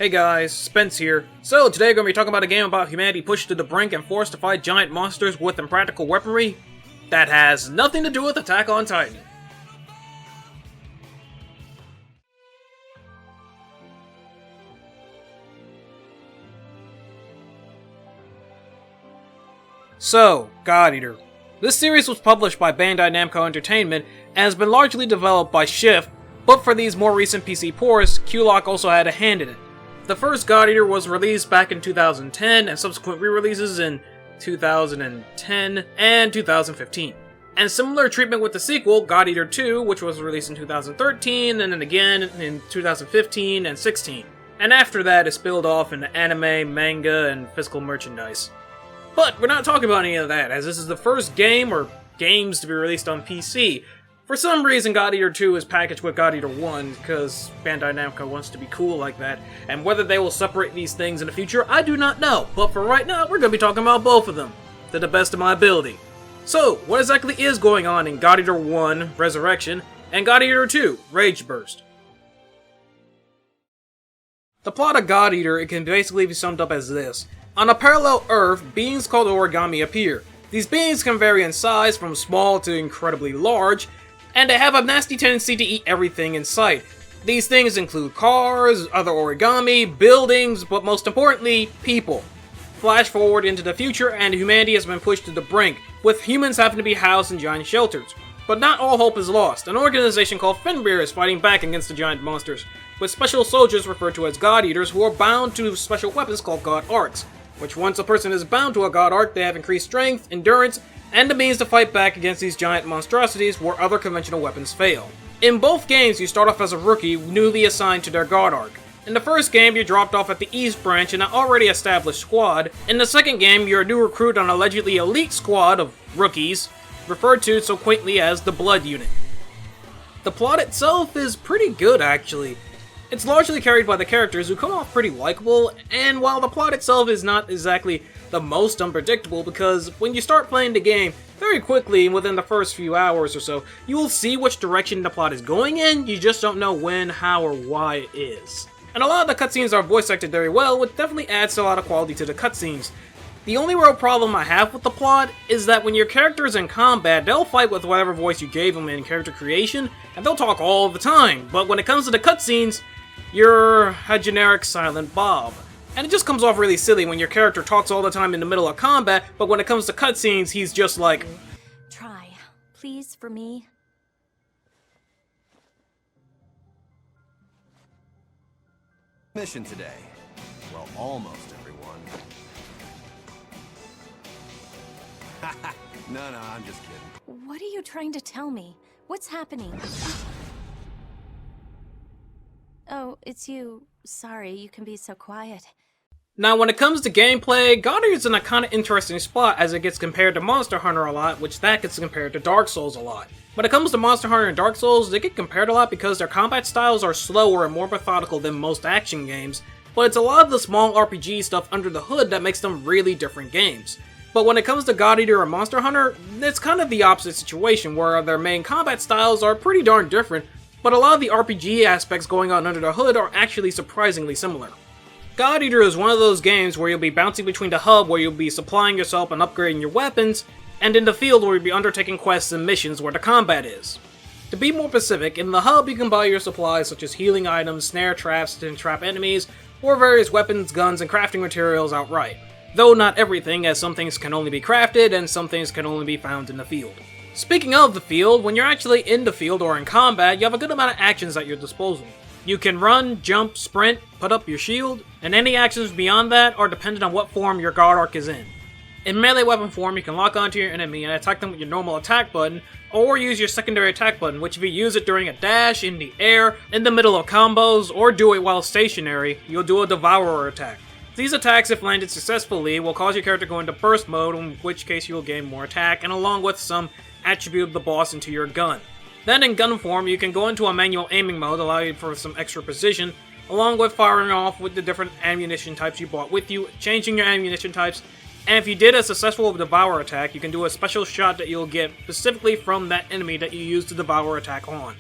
Hey guys, Spence here. So today we're going to be talking about a game about humanity pushed to the brink and forced to fight giant monsters with impractical weaponry that has nothing to do with Attack on Titan. So, God Eater. This series was published by Bandai Namco Entertainment and has been largely developed by Shift, but for these more recent PC ports, Q-Lock also had a hand in it. The first God Eater was released back in 2010 and subsequent re-releases in 2010 and 2015. And similar treatment with the sequel, God Eater 2, which was released in 2013 and then again in 2015 and 16. And after that it spilled off into anime, manga, and physical merchandise. But we're not talking about any of that, as this is the first game or games to be released on PC. For some reason, God Eater 2 is packaged with God Eater 1, because Bandai Namco wants to be cool like that, and whether they will separate these things in the future, I do not know. But for right now, we're going to be talking about both of them, to the best of my ability. So, what exactly is going on in God Eater 1, Resurrection, and God Eater 2, Rage Burst? The plot of God Eater, it can basically be summed up as this. On a parallel Earth, beings called Aragami appear. These beings can vary in size from small to incredibly large, and they have a nasty tendency to eat everything in sight. These things include cars, other origami, buildings, but most importantly, people. Flash forward into the future and humanity has been pushed to the brink, with humans having to be housed in giant shelters. But not all hope is lost. An organization called Fenrir is fighting back against the giant monsters, with special soldiers referred to as God Eaters who are bound to special weapons called God Arcs, which once a person is bound to a God Arc, they have increased strength, endurance, and the means to fight back against these giant monstrosities where other conventional weapons fail. In both games, you start off as a rookie newly assigned to their God Arc. In the first game, you're dropped off at the East Branch in an already established squad. In the second game, you're a new recruit on an allegedly elite squad of rookies, referred to so quaintly as the Blood Unit. The plot itself is pretty good, actually. It's largely carried by the characters who come off pretty likable, and while the plot itself is not exactly the most unpredictable, because when you start playing the game, very quickly, within the first few hours or so, you will see which direction the plot is going in, you just don't know when, how, or why it is. And a lot of the cutscenes are voice acted very well, which definitely adds a lot of quality to the cutscenes. The only real problem I have with the plot is that when your character is in combat, they'll fight with whatever voice you gave them in character creation, and they'll talk all the time, but when it comes to the cutscenes, you're a generic Silent Bob. And it just comes off really silly when your character talks all the time in the middle of combat, but when it comes to cutscenes, he's just like, try, please, for me. Mission today. Well, almost everyone. No, I'm just kidding. What are you trying to tell me? What's happening? Oh, it's you. Sorry, you can be so quiet. Now, when it comes to gameplay, God Eater is in a kind of interesting spot as it gets compared to Monster Hunter a lot, which that gets compared to Dark Souls a lot. When it comes to Monster Hunter and Dark Souls, they get compared a lot because their combat styles are slower and more methodical than most action games, but it's a lot of the small RPG stuff under the hood that makes them really different games. But when it comes to God Eater and Monster Hunter, it's kind of the opposite situation, where their main combat styles are pretty darn different, but a lot of the RPG aspects going on under the hood are actually surprisingly similar. God Eater is one of those games where you'll be bouncing between the hub where you'll be supplying yourself and upgrading your weapons, and in the field where you'll be undertaking quests and missions where the combat is. To be more specific, in the hub you can buy your supplies such as healing items, snare traps to entrap enemies, or various weapons, guns, and crafting materials outright. Though not everything, as some things can only be crafted and some things can only be found in the field. Speaking of the field, when you're actually in the field or in combat, you have a good amount of actions at your disposal. You can run, jump, sprint, put up your shield, and any actions beyond that are dependent on what form your God Arc is in. In melee weapon form, you can lock onto your enemy and attack them with your normal attack button, or use your secondary attack button, which if you use it during a dash, in the air, in the middle of combos, or do it while stationary, you'll do a Devourer Attack. These attacks, if landed successfully, will cause your character to go into burst mode, in which case you will gain more attack, and along with some attribute of the boss into your gun. Then in gun form, you can go into a manual aiming mode, allowing for some extra precision, along with firing off with the different ammunition types you brought with you, changing your ammunition types, and if you did a successful Devourer Attack, you can do a special shot that you'll get specifically from that enemy that you used the Devourer Attack on.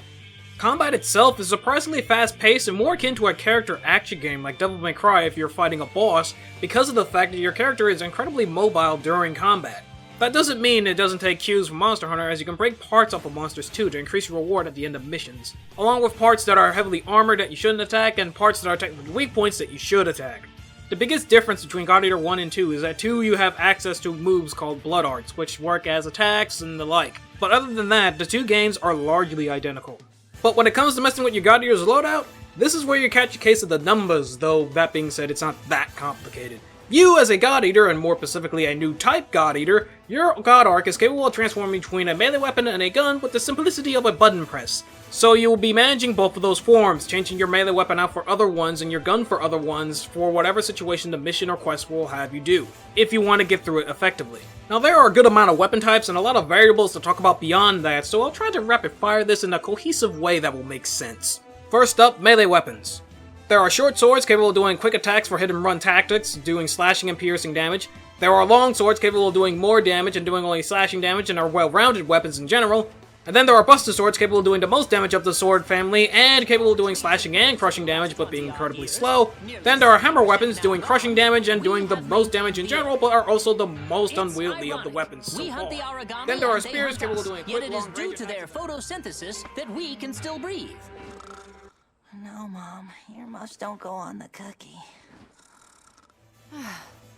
Combat itself is surprisingly fast-paced and more akin to a character action game like Devil May Cry if you're fighting a boss, because of the fact that your character is incredibly mobile during combat. That doesn't mean it doesn't take cues from Monster Hunter, as you can break parts off of monsters too to increase your reward at the end of missions, along with parts that are heavily armored that you shouldn't attack and parts that are technically weak points that you should attack. The biggest difference between God Eater 1 and 2 is that 2 you have access to moves called Blood Arts, which work as attacks and the like, but other than that, the two games are largely identical. But when it comes to messing with your God Eater's loadout, this is where you catch a case of the numbers, though that being said, it's not that complicated. You, as a God Eater, and more specifically a new type God Eater, your God Arc is capable of transforming between a melee weapon and a gun with the simplicity of a button press. So you will be managing both of those forms, changing your melee weapon out for other ones and your gun for other ones for whatever situation the mission or quest will have you do, if you want to get through it effectively. Now there are a good amount of weapon types and a lot of variables to talk about beyond that, so I'll try to rapid fire this in a cohesive way that will make sense. First up, melee weapons. There are short swords capable of doing quick attacks for hit and run tactics, doing slashing and piercing damage. There are long swords capable of doing more damage and doing only slashing damage and are well-rounded weapons in general. And then there are Buster Swords capable of doing the most damage of the sword family and capable of doing slashing and crushing damage but being incredibly slow. Then there are Hammer weapons doing crushing damage and doing the most damage in general but are also the most unwieldy of the weapons so far. Then there are Spears capable of doing quick long range. Yet it is due to their photosynthesis that we can still breathe. No, Mom, earmuffs don't go on the cookie.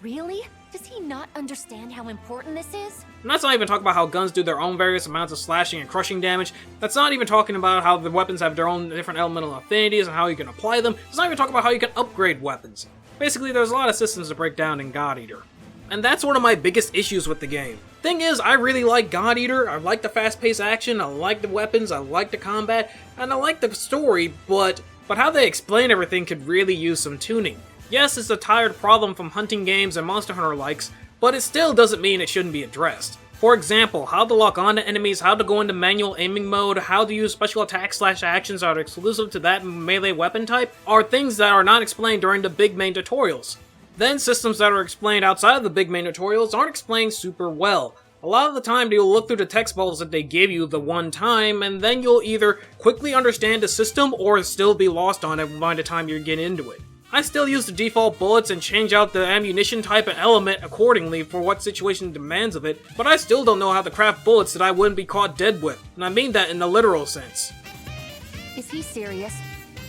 Really? Does he not understand how important this is? And that's not even talking about how guns do their own various amounts of slashing and crushing damage. That's not even talking about how the weapons have their own different elemental affinities and how you can apply them. It's not even talking about how you can upgrade weapons. Basically, there's a lot of systems to break down in God Eater. And that's one of my biggest issues with the game. Thing is, I really like God Eater, I like the fast-paced action, I like the weapons, I like the combat, and I like the story, but how they explain everything could really use some tuning. Yes, it's a tired problem from hunting games and Monster Hunter likes, but it still doesn't mean it shouldn't be addressed. For example, how to lock onto enemies, how to go into manual aiming mode, how to use special attack / actions that are exclusive to that melee weapon type, are things that are not explained during the big main tutorials. Then systems that are explained outside of the big main tutorials aren't explained super well. A lot of the time you'll look through the text bubbles that they give you the one time, and then you'll either quickly understand the system or still be lost on it by the time you get into it. I still use the default bullets and change out the ammunition type and element accordingly for what situation demands of it, but I still don't know how to craft bullets that I wouldn't be caught dead with, and I mean that in the literal sense. Is he serious?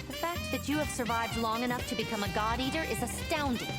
The fact that you have survived long enough to become a God Eater is astounding.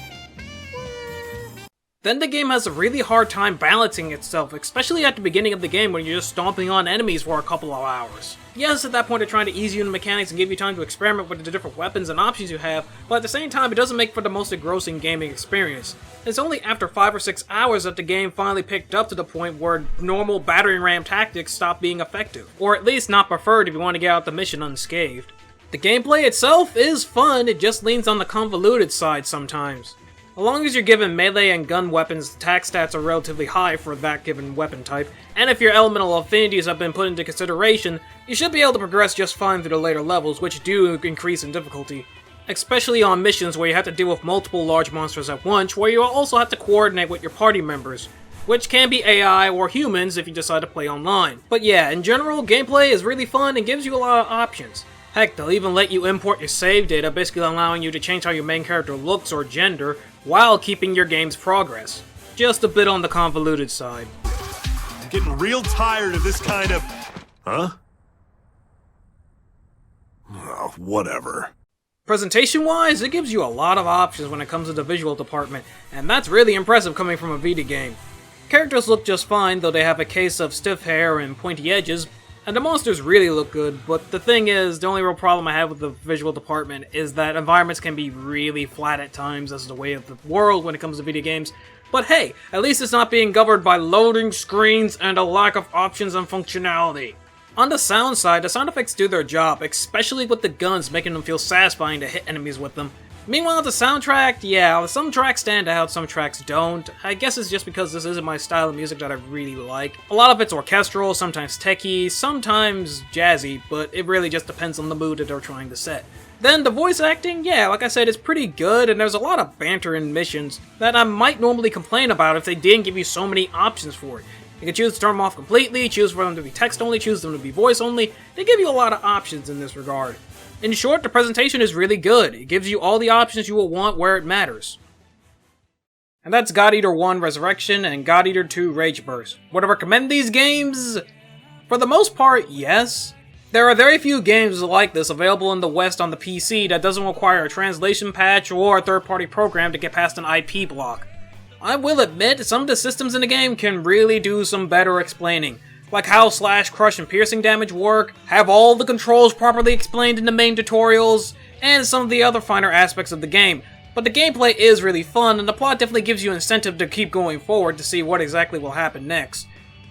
Then the game has a really hard time balancing itself, especially at the beginning of the game when you're just stomping on enemies for a couple of hours. Yes, at that point they're trying to ease you into mechanics and give you time to experiment with the different weapons and options you have, but at the same time it doesn't make for the most engrossing gaming experience. It's only after 5 or 6 hours that the game finally picked up to the point where normal battering ram tactics stopped being effective, or at least not preferred if you want to get out the mission unscathed. The gameplay itself is fun, it just leans on the convoluted side sometimes. As long as you're given melee and gun weapons, attack stats are relatively high for that given weapon type, and if your elemental affinities have been put into consideration, you should be able to progress just fine through the later levels, which do increase in difficulty. Especially on missions where you have to deal with multiple large monsters at once, where you also have to coordinate with your party members, which can be AI or humans if you decide to play online. But yeah, in general, gameplay is really fun and gives you a lot of options. Heck, they'll even let you import your save data, basically allowing you to change how your main character looks or gender, while keeping your game's progress. Just a bit on the convoluted side. I'm getting real tired of this kind of... Huh? Oh, whatever. Presentation-wise, it gives you a lot of options when it comes to the visual department, and that's really impressive coming from a Vita game. Characters look just fine, though they have a case of stiff hair and pointy edges, and the monsters really look good, but the thing is, the only real problem I have with the visual department is that environments can be really flat at times as the way of the world when it comes to video games. But hey, at least it's not being governed by loading screens and a lack of options and functionality. On the sound side, the sound effects do their job, especially with the guns making them feel satisfying to hit enemies with them. Meanwhile, the soundtrack, yeah, some tracks stand out, some tracks don't. I guess it's just because this isn't my style of music that I really like. A lot of it's orchestral, sometimes techy, sometimes jazzy, but it really just depends on the mood that they're trying to set. Then the voice acting, yeah, like I said, it's pretty good, and there's a lot of banter in missions that I might normally complain about if they didn't give you so many options for it. You can choose to turn them off completely, choose for them to be text only, choose them to be voice only. They give you a lot of options in this regard. In short, the presentation is really good. It gives you all the options you will want where it matters. And that's God Eater 1 Resurrection and God Eater 2 Rage Burst. Would I recommend these games? For the most part, yes. There are very few games like this available in the West on the PC that doesn't require a translation patch or a third-party program to get past an IP block. I will admit, some of the systems in the game can really do some better explaining, like how slash, crush, and piercing damage work, have all the controls properly explained in the main tutorials, and some of the other finer aspects of the game. But the gameplay is really fun, and the plot definitely gives you incentive to keep going forward to see what exactly will happen next.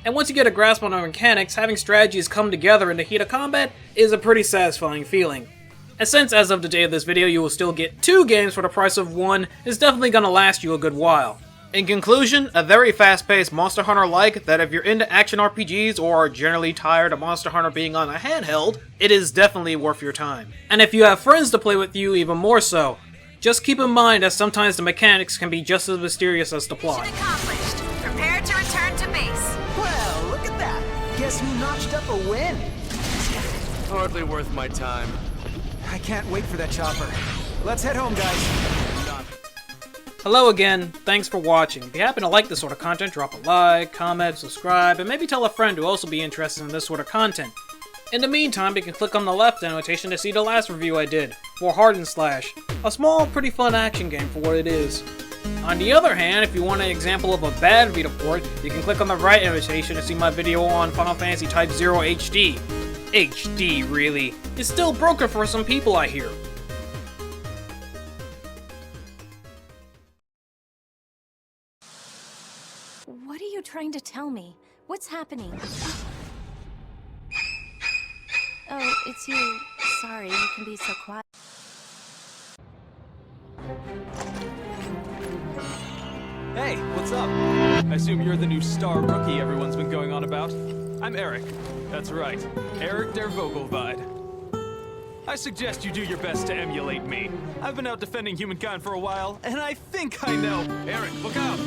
And once you get a grasp on the mechanics, having strategies come together in the heat of combat is a pretty satisfying feeling. And since as of the day of this video you will still get 2 games for the price of 1, it's definitely gonna last you a good while. In conclusion, a very fast-paced Monster Hunter-like that if you're into action RPGs or are generally tired of Monster Hunter being on a handheld, it is definitely worth your time. And if you have friends to play with you, even more so. Just keep in mind that sometimes the mechanics can be just as mysterious as the plot. Mission accomplished. Prepare to return to base. Well, look at that. Guess who notched up a win? Hardly worth my time. I can't wait for that chopper. Let's head home, guys. Done. Hello again, thanks for watching. If you happen to like this sort of content, drop a like, comment, subscribe, and maybe tell a friend who also be interested in this sort of content. In the meantime, you can click on the left annotation to see the last review I did, for Hard & Slash, a small, pretty fun action game for what it is. On the other hand, if you want an example of a bad Vita port, you can click on the right annotation to see my video on Final Fantasy Type 0 HD. HD, really. It's still broken for some people, I hear. What are you trying to tell me? What's happening? Oh, it's you. Sorry, you can be so quiet. Hey, what's up? I assume you're the new star rookie everyone's been going on about. I'm Eric. That's right, Eric der Vogelweide. I suggest you do your best to emulate me. I've been out defending humankind for a while, and I think I know. Eric, look out!